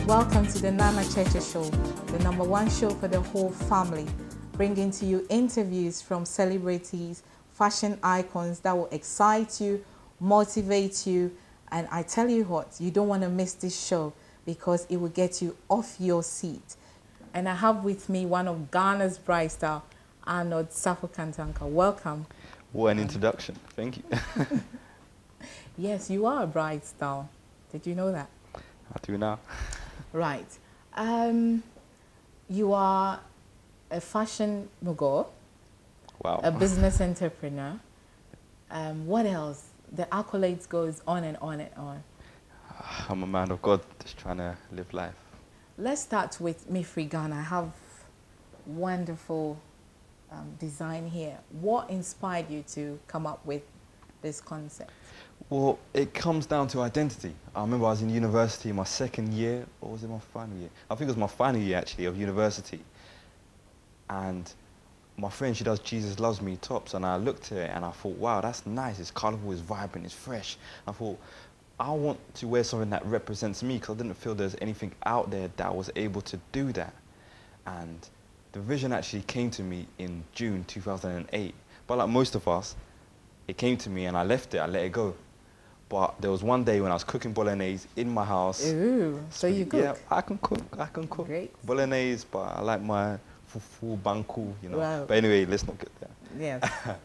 Welcome to the TheNanaChurcherShow, the #1 show for the whole family, bringing to you interviews from celebrities, fashion icons that will excite you, motivate you, and I tell you what, you don't want to miss this show because it will get you off your seat. And I have with me one of Ghana's bright star, Arnold, Sarfo Kantanka. Welcome. What an introduction. Thank you. Yes, you are a bright star. Did you know that? I do now. Right. You are a fashion mogul, Wow. a business entrepreneur. What else? The accolades goes on and on and on. I'm a man of God, just trying to live life. Let's start with Mifri Ghana. I have wonderful design here. What inspired you to come up with this concept? Well, it comes down to identity. I remember I was in university my second year, or was it my final year? I think it was my final year, actually, of university. And my friend, she does Jesus Loves Me tops, and I looked at it and I thought, wow, that's nice. It's colourful, it's vibrant, it's fresh. I thought, I want to wear something that represents me because I didn't feel there's anything out there that was able to do that. And the vision actually came to me in June 2008. But like most of us, it came to me and I left it, I let it go. But there was one day when I was cooking bolognese in my house. Ooh, so you cook? Yeah, I can cook. Great. Bolognese, but I like my fufu, banku, you know. Wow. But anyway, let's not get there. Yes.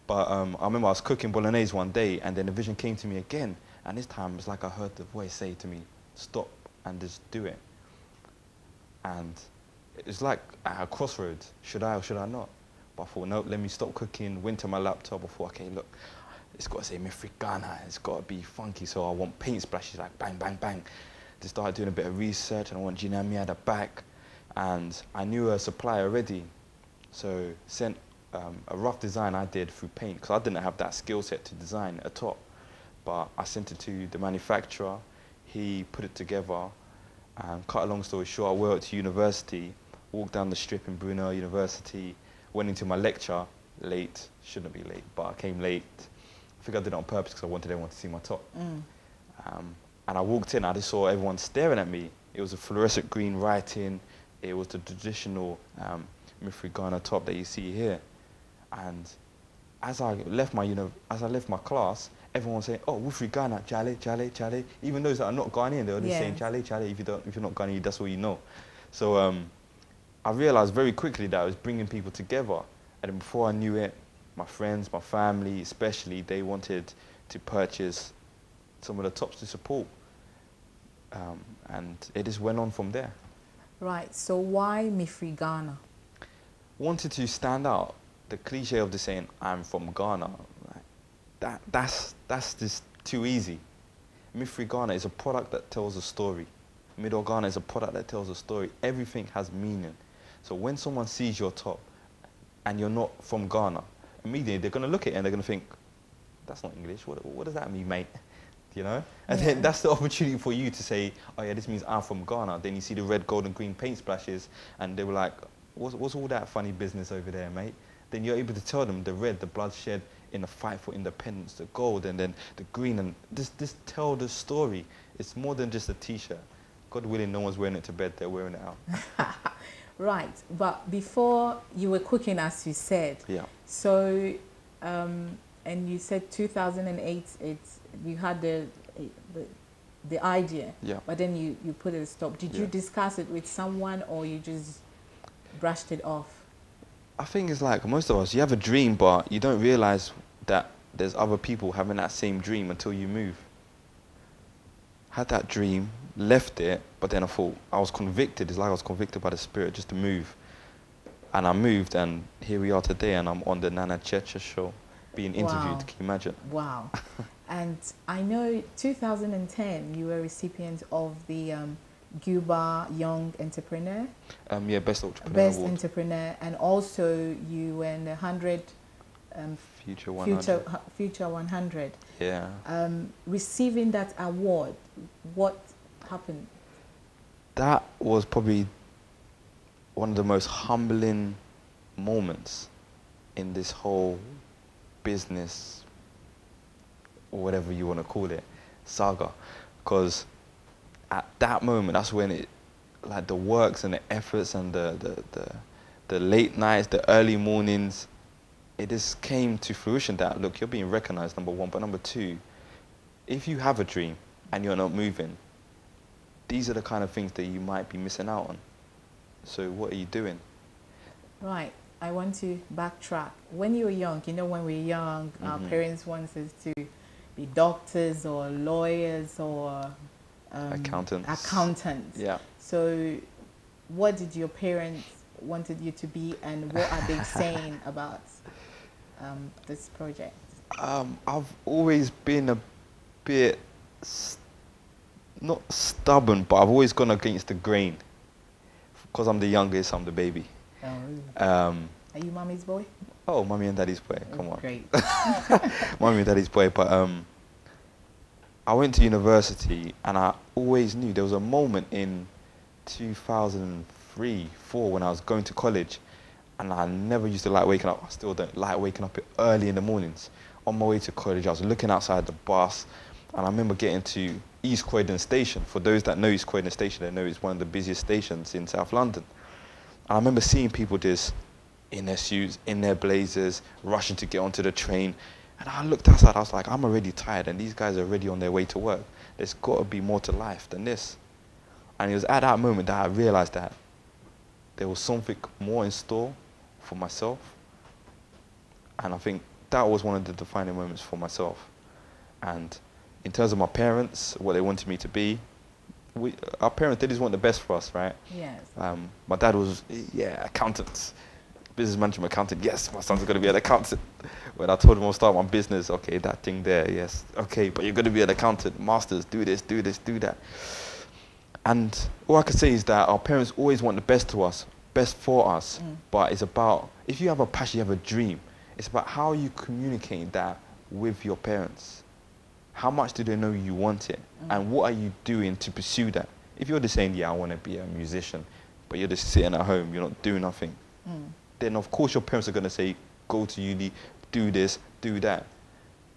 But I remember I was cooking bolognese one day and then the vision came to me again. And this time it's like I heard the voice say to me, stop and just do it. And it's like at a crossroads, should I or should I not? But I thought, no, let me stop cooking, went to my laptop, I thought, okay, look, it's got to say Mifri Ghana, it's got to be funky, so I want paint splashes, like bang, bang, bang. Just started doing a bit of research, and I want Jinami at the back. And I knew a supplier already, so sent a rough design I did through paint, because I didn't have that skill set to design a top. But I sent it to the manufacturer, he put it together, and cut a long story short, I went to university, walked down the strip in Brunel University, went into my lecture, late, shouldn't be late, but I came late. I think I did it on purpose because I wanted everyone to see my top. And I walked in, I just saw everyone staring at me. It was a fluorescent green writing, it was the traditional Mifri Ghana top that you see here. And as I left my class, everyone was saying, oh, Mifri Ghana, Chale, Chale, Chale. Even those that are not Ghanaian, they were just saying Chale, Chale. If you're not Ghanaian, that's all you know. So I realized very quickly that I was bringing people together. And then before I knew it, my friends, my family especially, they wanted to purchase some of the tops to support. And it just went on from there. Right, so why Mifri Ghana? Wanted to stand out. The cliche of the saying, I'm from Ghana, that's just too easy. Mifri Ghana is a product that tells a story. Middle Ghana is a product that tells a story. Everything has meaning. So when someone sees your top and you're not from Ghana, immediately they're going to look at it and they're going to think, that's not English, what does that mean, mate? You know? And then that's the opportunity for you to say, oh yeah, this means I'm from Ghana. Then you see the red, gold and green paint splashes and they were like, what's all that funny business over there, mate? Then you're able to tell them the red, the bloodshed in the fight for independence, the gold and then the green, and just tell the story. It's more than just a t-shirt. God willing, no one's wearing it to bed, they're wearing it out. Right, but before you were cooking, as you said. Yeah. So, and you said 2008, you had the idea. Yeah. But then you put it a stop. Did you discuss it with someone or you just brushed it off? I think it's like most of us, you have a dream, but you don't realize that there's other people having that same dream until you move. Had that dream, left it, but then I thought, I was convicted. It's like I was convicted by the Spirit just to move. And I moved, and here we are today, and I'm on the TheNanaChurcherShow being interviewed. Can you imagine? Wow. And I know 2010, you were a recipient of the Cuba Young Entrepreneur. Yeah, Best Entrepreneur Best Award. Entrepreneur, and also you were in the 100 Future 100. Future 100. Yeah. Receiving that award, what happened? That was probably one of the most humbling moments in this whole business, or whatever you want to call it, saga. Because at that moment, that's when it, like the works and the efforts and the late nights, the early mornings, it just came to fruition that, look, you're being recognized, number one, but number two, if you have a dream and you're not moving, these are the kind of things that you might be missing out on. So what are you doing? Right. I want to backtrack. When you were young, you know, when we were young, our parents wanted us to be doctors or lawyers or accountants. Yeah. So what did your parents wanted you to be, and what are they saying about this project? I've always been a bit, not stubborn, but I've always gone against the grain. Because I'm the youngest, I'm the baby. Oh, really? Are you mommy's boy? Oh, mommy and daddy's boy, come on. Great. Mommy and daddy's boy, but I went to university and I always knew there was a moment in 2003, 2004 when I was going to college, and I never used to like waking up. I still don't like waking up early in the mornings. On my way to college, I was looking outside the bus, and I remember getting to East Croydon Station. For those that know East Croydon Station, they know it's one of the busiest stations in South London. And I remember seeing people just in their suits, in their blazers, rushing to get onto the train. And I looked outside, I was like, I'm already tired, and these guys are already on their way to work. There's got to be more to life than this. And it was at that moment that I realized that there was something more in store for myself. And I think that was one of the defining moments for myself. And in terms of my parents, what they wanted me to be, our parents, they just want the best for us, right? Yes. My dad was, accountant, business management accountant. Yes, my son's going to be an accountant. When I told him I'll start my business, okay, that thing there, yes. Okay, but you're going to be an accountant, masters, do this, do this, do that. And all I can say is that our parents always want the best to us, best for us. But it's about, if you have a passion, you have a dream, it's about how you communicate that with your parents. How much do they know you want it? And what are you doing to pursue that? If you're just saying, yeah, I want to be a musician, but you're just sitting at home, you're not doing nothing, then of course your parents are going to say, go to uni, do this, do that.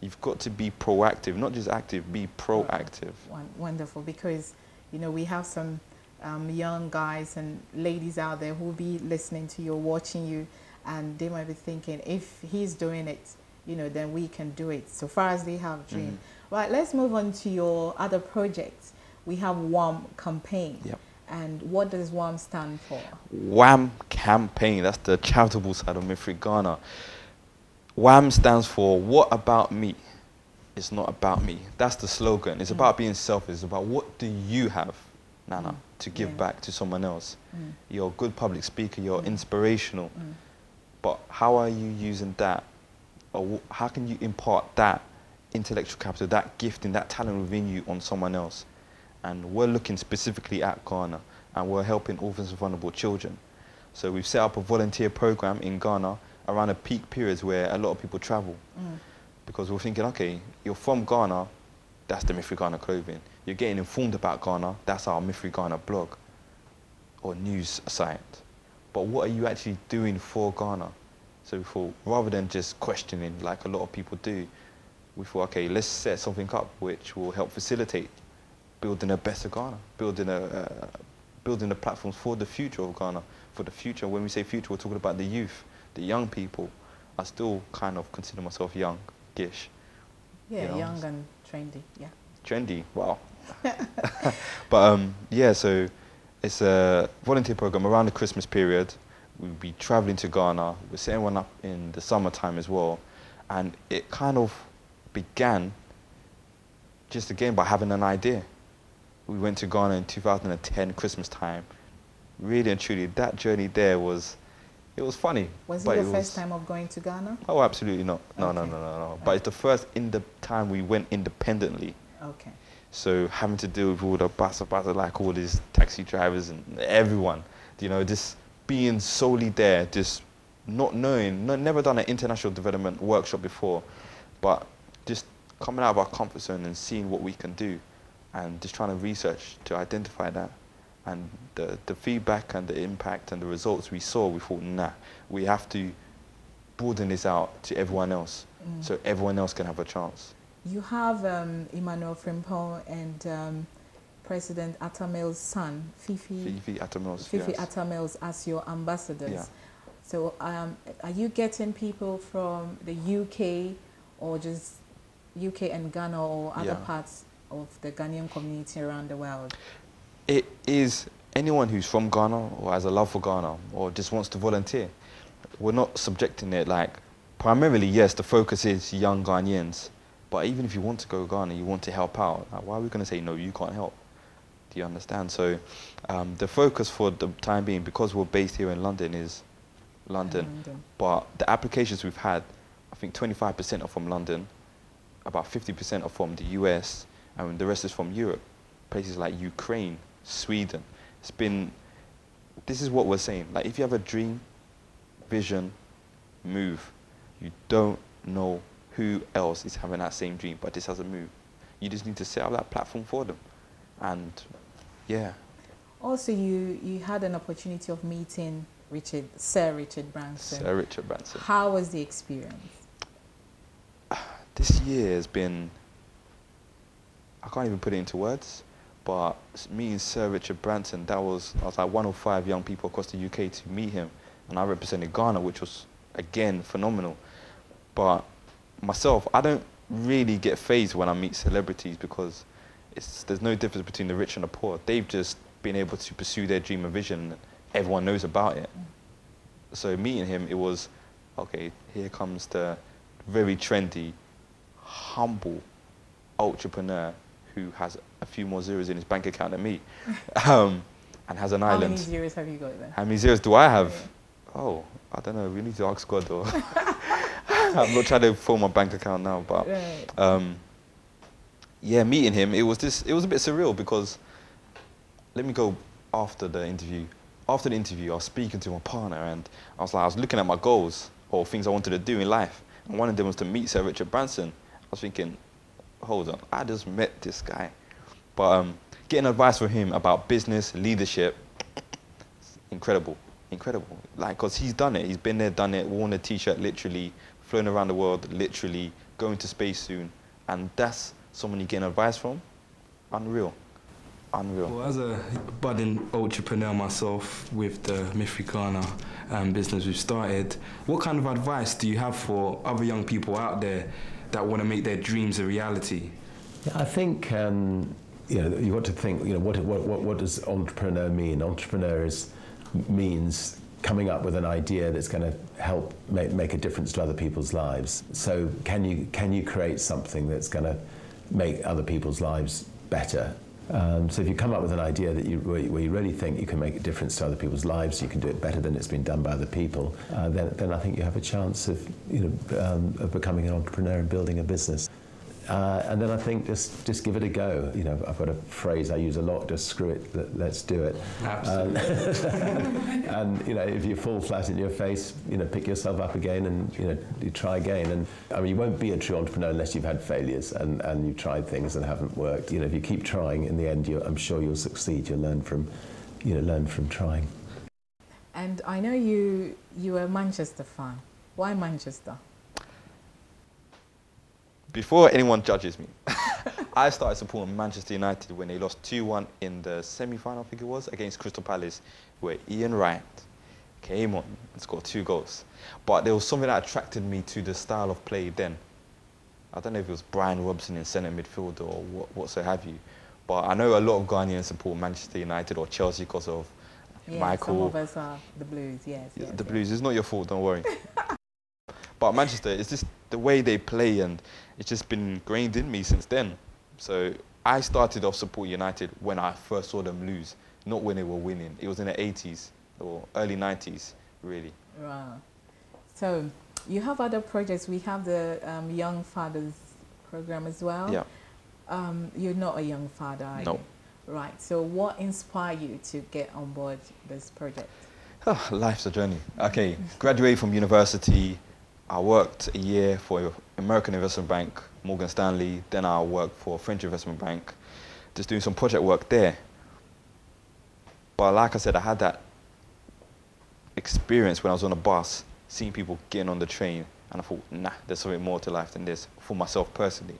You've got to be proactive, not just active, be proactive. Wonderful, because, you know, we have some young guys and ladies out there who will be listening to you or watching you, and they might be thinking, if he's doing it, you know, then we can do it, so far as they have dream. Right, let's move on to your other projects. We have WHAM campaign. Yep. And what does WHAM stand for? WHAM campaign, that's the charitable side of Mifri Ghana. WHAM stands for What About Me? It's not about me. That's the slogan. It's about being selfish. It's about what do you have, Nana, to give back to someone else. You're a good public speaker, you're inspirational, but how are you using that? Or how can you impart that intellectual capital, that gifting, that talent within you on someone else? And we're looking specifically at Ghana, and we're helping orphans and vulnerable children. So we've set up a volunteer program in Ghana around the peak periods where a lot of people travel. Because we're thinking, okay, you're from Ghana, that's the Mifri Ghana clothing. You're getting informed about Ghana, that's our Mifri Ghana blog or news site. But what are you actually doing for Ghana? So we thought, rather than just questioning like a lot of people do, we thought, okay, let's set something up which will help facilitate building a better Ghana, building the platforms for the future of Ghana, for the future. When we say future, we're talking about the youth, the young people. I still kind of consider myself young-ish. Yeah, you know? Young and trendy, yeah. Trendy, wow. But yeah, so it's a volunteer program around the Christmas period. We'll be traveling to Ghana. We're setting one up in the summertime as well. And it kind of began just again by having an idea. We went to Ghana in 2010, Christmas time. Really and truly, that journey there was, it was funny. Was it your first time of going to Ghana? Oh, absolutely not. No. But it's the first time we went independently. Okay. So having to deal with all the bus, like all these taxi drivers and everyone, you know, just being solely there, just not knowing, never done an international development workshop before, but just coming out of our comfort zone and seeing what we can do and just trying to research to identify that. And the feedback and the impact and the results we saw, we thought, nah, we have to broaden this out to everyone else so everyone else can have a chance. You have Emmanuel Frimpong and President Atamel's son, Fifi Atamels, as your ambassadors. Yeah. So are you getting people from the UK or just UK and Ghana or other parts of the Ghanaian community around the world? It is anyone who's from Ghana or has a love for Ghana or just wants to volunteer. We're not subjecting it like, primarily, yes, the focus is young Ghanaians, but even if you want to go to Ghana, you want to help out, like, why are we going to say, no, you can't help? Do you understand? So the focus for the time being, because we're based here in London, is London. But the applications we've had, I think 25% are from London, about 50% are from the US, and the rest is from Europe. Places like Ukraine, Sweden. This is what we're saying. Like, if you have a dream, vision, move, you don't know who else is having that same dream, but this has a move. You just need to set up that platform for them. And yeah. Also, you had an opportunity of meeting Sir Richard Branson. Sir Richard Branson. How was the experience? This year has been, I can't even put it into words, but meeting Sir Richard Branson, I was like one of 5 young people across the UK to meet him, and I represented Ghana, which was, again, phenomenal. But myself, I don't really get fazed when I meet celebrities because there's no difference between the rich and the poor. They've just been able to pursue their dream and vision. Everyone knows about it. So meeting him, it was, okay, here comes the very trendy, humble entrepreneur who has a few more zeros in his bank account than me, and has an island. How many zeros have you got then? How many zeros do I have? Yeah. Oh, I don't know. We need to ask God, or I'm not trying to fill my bank account now, but yeah, meeting him, it was a bit surreal because, let me go after the interview. After the interview, I was speaking to my partner, and I was looking at my goals or things I wanted to do in life, and one of them was to meet Sir Richard Branson. I was thinking, hold on, I just met this guy. But getting advice from him about business, leadership, incredible. Like, because he's done it. He's been there, done it, worn a T-shirt, literally, flown around the world, literally, going to space soon. And that's someone you're getting advice from. Unreal. Well, as a budding entrepreneur myself with the Mystery Ghana business we've started, what kind of advice do you have for other young people out there that want to make their dreams a reality? I think you've got to think, what does entrepreneur mean? Entrepreneur means coming up with an idea that's going to help make a difference to other people's lives. So can you create something that's going to make other people's lives better? So if you come up with an idea where you really think you can make a difference to other people's lives, you can do it better than it's been done by other people, then I think you have a chance of becoming an entrepreneur and building a business. And then I think just give it a go. I've got a phrase I use a lot: just screw it, let's do it. Absolutely. And if you fall flat in your face, pick yourself up again and you try again. And I mean, you won't be a true entrepreneur unless you've had failures and you've tried things that haven't worked. If you keep trying, in the end, I'm sure you'll succeed. You'll learn from trying. And I know you are a Manchester fan. Why Manchester? Before anyone judges me, I started supporting Manchester United when they lost 2-1 in the semi-final, I think it was, against Crystal Palace, where Ian Wright came on and scored 2 goals. But there was something that attracted me to the style of play then. I don't know if it was Brian Robson in centre midfield or what so have you, but I know a lot of Ghanaians support Manchester United or Chelsea because of Michael. Some of us are the Blues, yes. The Blues, it's not your fault, don't worry. But Manchester, it's just the way they play, and it's just been ingrained in me since then. So I started off supporting United when I first saw them lose, not when they were winning. It was in the 80s or early 90s, really. Wow. So you have other projects. We have the Young Fathers program as well. Yeah. You're not a young father, are No. you? Right. So what inspired you to get on board this project? Oh, life's a journey. Okay, graduated from university. I worked a year for American Investment Bank, Morgan Stanley. Then I worked for French Investment Bank, just doing some project work there. But like I said, I had that experience when I was on a bus, seeing people getting on the train, and I thought, nah, there's something more to life than this, for myself personally.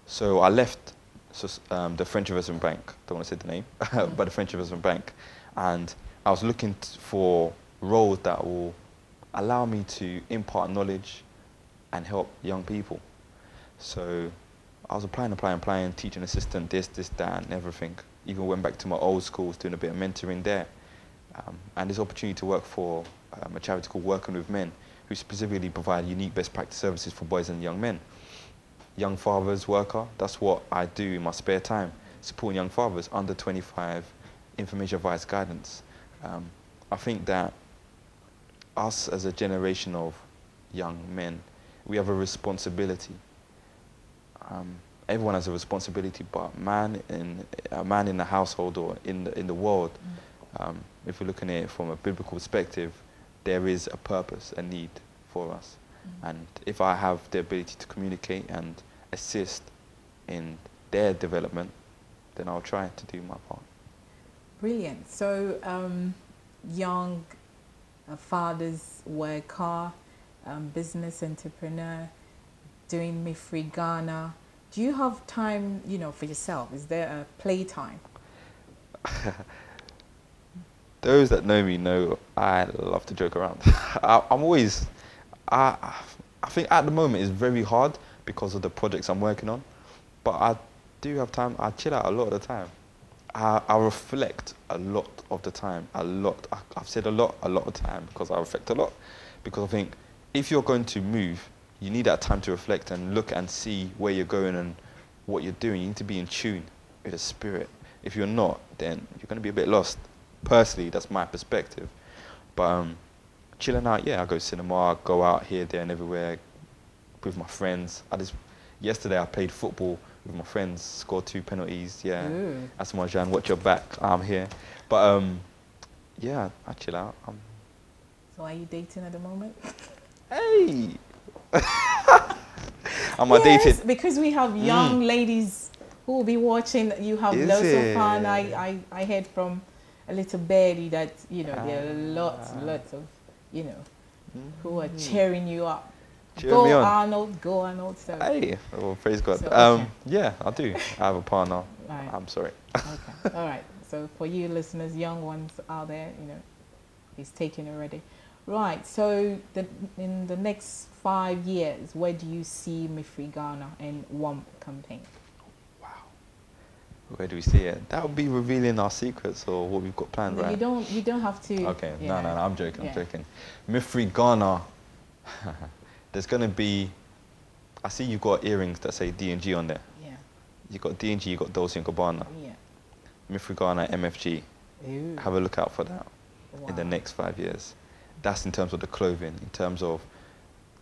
So I left the French Investment Bank. Don't want to say the name, but the French Investment Bank. And I was looking for roles that will allow me to impart knowledge and help young people. So I was applying, teaching assistant, this, that, and everything. Even went back to my old schools, doing a bit of mentoring there. And this opportunity to work for a charity called Working with Men, who specifically provide unique best practice services for boys and young men. Young fathers worker, that's what I do in my spare time, supporting young fathers under 25, information, advice, guidance. I think that us as a generation of young men, we have a responsibility. Everyone has a responsibility, but a man in the household or in the world, if we're looking at it from a biblical perspective, there is a purpose, a need for us. And if I have the ability to communicate and assist in their development, then I'll try to do my part. Brilliant. So, young fathers, worker, business entrepreneur, doing Mifri Ghana. Do you have time, for yourself? Is there a playtime? Those that know me know I love to joke around. I think at the moment it's very hard because of the projects I'm working on, but I do have time. I chill out a lot of the time. I reflect a lot of the time. I've said a lot of the time because I reflect a lot. Because I think if you're going to move, you need that time to reflect and look and see where you're going and what you're doing. You need to be in tune with the spirit. If you're not, then you're going to be a bit lost. Personally, that's my perspective. But chilling out, yeah, I go cinema, I go out here, there and everywhere with my friends. Yesterday I played football with my friends, scored 2 penalties, yeah. Ooh. That's my Jan, watch your back, I'm here. But yeah, I chill out. So are you dating at the moment? Hey! Am I dating? Because we have young ladies who will be watching. You have Is lots it? of fun. I heard from a little birdie that, there are lots of, who are cheering you up. Cheering me on. Arnold, go Arnold. So. Hey, well, praise God. So, okay. Yeah, I do. I have a partner. Right. I'm sorry. Okay, all right. So for you listeners, young ones out there, he's taken already. Right, so in the next 5 years, where do you see Mifri Ghana and WAMP campaign? Wow. Where do we see it? That would be revealing our secrets or what we've got planned, right? You don't have to. Okay, no, I'm joking, I'm joking. Mifri Ghana, there's going to be, I see you've got earrings that say D&G on there. Yeah. You've got D&G, you've got Dolce & Gabbana. Yeah. Mifri Ghana, MFG. Ooh. Have a look out for that in the Wow. next 5 years. That's in terms of the clothing. In terms of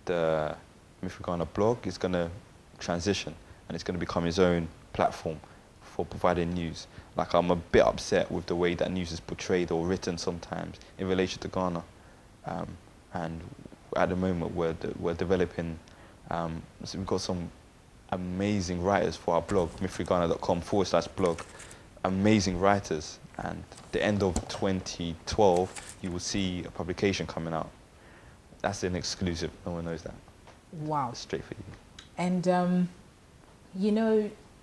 the Mifri Ghana blog, it's going to transition and it's going to become its own platform for providing news. Like, I'm a bit upset with the way that news is portrayed or written sometimes in relation to Ghana. And at the moment, we're developing, so we've got some amazing writers for our blog, mifrighana.com/blog. Amazing writers. And the end of 2012, you will see a publication coming out. That's an exclusive. No one knows that. Wow. That's straight for you. And,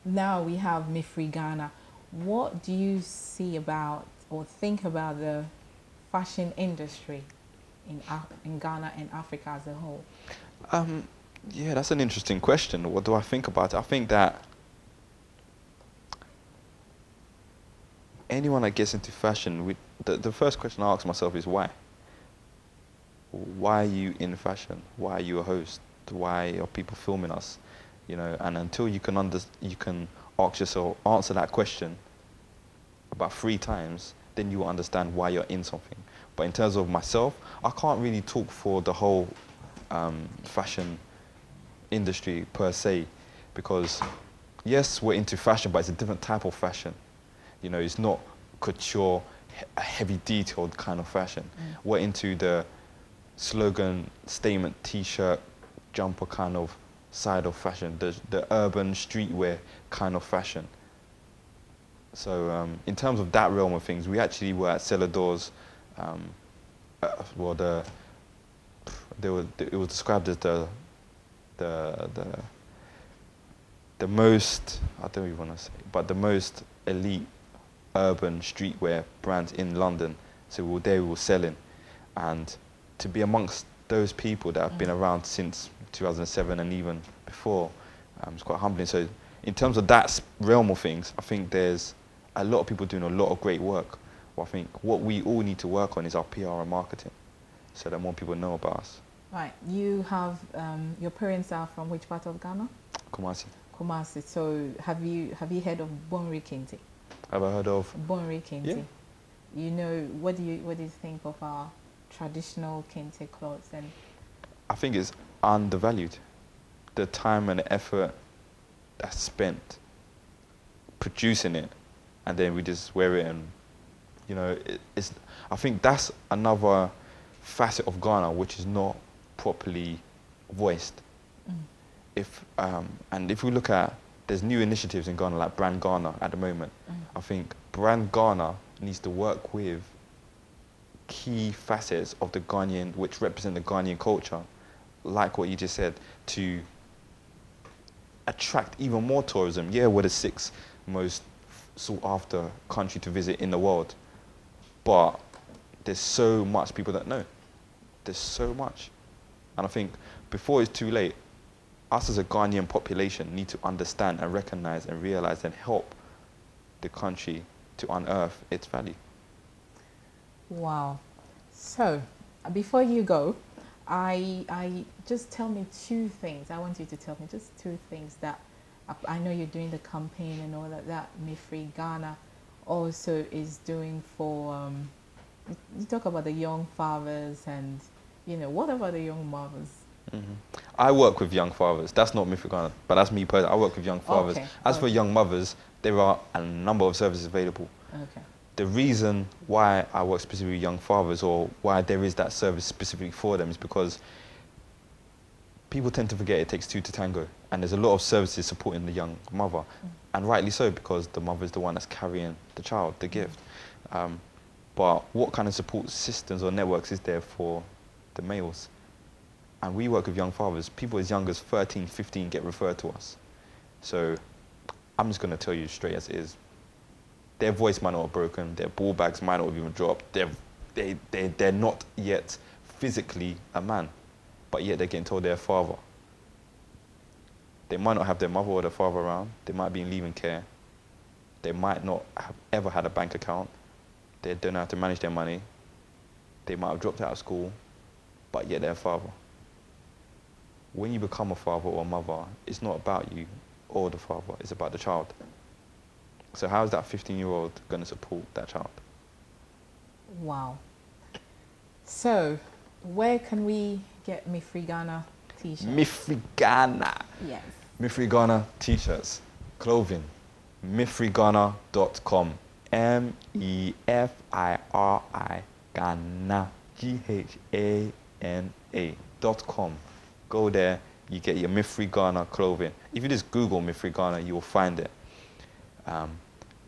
now we have Mifri Ghana. What do you see about or think about the fashion industry in Ghana and Africa as a whole? Yeah, that's an interesting question. What do I think about it? I think that anyone that gets into fashion, the first question I ask myself is why? Why are you in fashion? Why are you a host? Why are people filming us? And until you can ask yourself, answer that question about 3 times, then you will understand why you're in something. But in terms of myself, I can't really talk for the whole fashion industry per se, because yes, we're into fashion, but it's a different type of fashion. It's not couture, a heavy detailed kind of fashion. We're into the slogan, statement, t-shirt, jumper kind of side of fashion, the urban streetwear kind of fashion. So in terms of that realm of things, we actually were at Celador's, it was described as the most, I don't even want to say, but the most elite urban streetwear brands in London. So they were selling. And to be amongst those people that have been around since 2007 and even before, it's quite humbling. So in terms of that realm of things, I think there's a lot of people doing a lot of great work. Well, I think what we all need to work on is our PR and marketing, so that more people know about us. Right. You have, your parents are from which part of Ghana? Kumasi. Kumasi. So have you heard of Bonri Kente? Have I heard of? Bonri Kente. Yeah. You know, what do you think of our traditional Kente clothes? And I think it's undervalued. The time and effort that's spent producing it, and then we just wear it, and you know, it's. I think that's another facet of Ghana which is not properly voiced. If and if we look at, there's new initiatives in Ghana like Brand Ghana at the moment. I think Brand Ghana needs to work with key facets of the Ghanaian, which represent the Ghanaian culture, like what you just said, to attract even more tourism. Yeah, we're the 6th most sought after country to visit in the world, but there's so much people that know. There's so much. And I think before it's too late, us as a Ghanaian population need to understand and recognize and realize and help the country to unearth its value. wow. So before you go, I just tell me 2 things. I want you to tell me just 2 things that I know you're doing the campaign and all that Me Free Ghana also is doing for, you talk about the young fathers, and you know, what about the young mothers? I work with young fathers. That's not Me Free Ghana, but that's me personally. I work with young fathers. Okay. As for young mothers, there are a number of services available. Okay. The reason why I work specifically with young fathers, or why there is that service specifically for them, is because people tend to forget it takes 2 to tango, and there's a lot of services supporting the young mother, and rightly so, because the mother is the one that's carrying the child, the gift. But what kind of support systems or networks is there for the males? And we work with young fathers. People as young as 13, 15 get referred to us. So I'm just going to tell you straight as it is. Their voice might not have broken, their ball bags might not have even dropped, they're not yet physically a man, but yet they're getting told they're a father. They might not have their mother or their father around, they might be in leaving care, they might not have ever had a bank account, they don't know how to manage their money, they might have dropped out of school, but yet they're a father. When you become a father or a mother, it's not about you or the father, it's about the child. So how is that 15-year-old going to support that child? Wow. So where can we get Me Free Ghana t-shirts? Me Free Ghana. Yes. Me Free Ghana t-shirts, clothing, mefreeghana.com. MEFIRI Ghana, GHANA.com. Go there, you get your Me Free Ghana clothing. If you just Google Me Free Ghana, you will find it.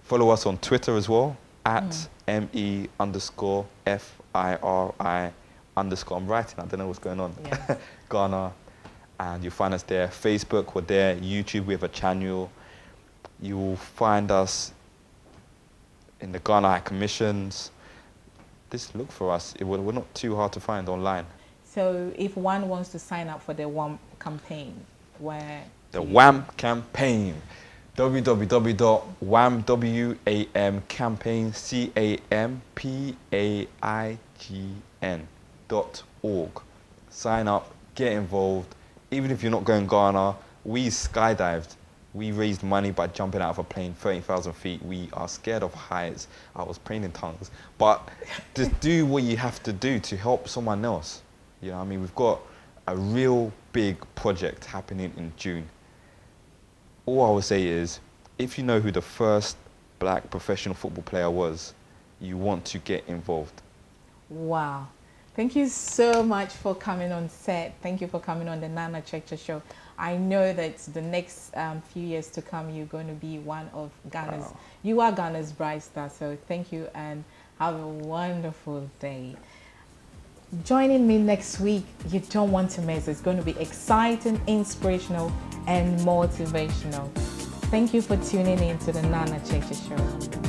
Follow us on Twitter as well, at ME_FIRI_. I'm writing, I don't know what's going on. Yeah. Ghana. And you'll find us there. Facebook, we're there. YouTube, we have a channel. You will find us in the Ghana High Commissions. Just look for us. We're not too hard to find online. So if one wants to sign up for the WAM campaign, where? The WAM campaign. www.wamcampaign.org. Sign up, get involved. Even if you're not going Ghana, we skydived. We raised money by jumping out of a plane 30,000 feet. We are scared of heights. I was praying in tongues. But just do what you have to do to help someone else. You know what I mean? We've got a real big project happening in June. All I would say is, if you know who the first black professional football player was, you want to get involved. Wow. Thank you so much for coming on set. Thank you for coming on the TheNanaChurcherShow. I know that the next few years to come, you're going to be one of Ghana's, you are Ghana's bright star. So thank you and have a wonderful day. Joining me next week, you don't want to miss. It's going to be exciting, inspirational, and motivational. Thank you for tuning in to the Nana Churcher Show.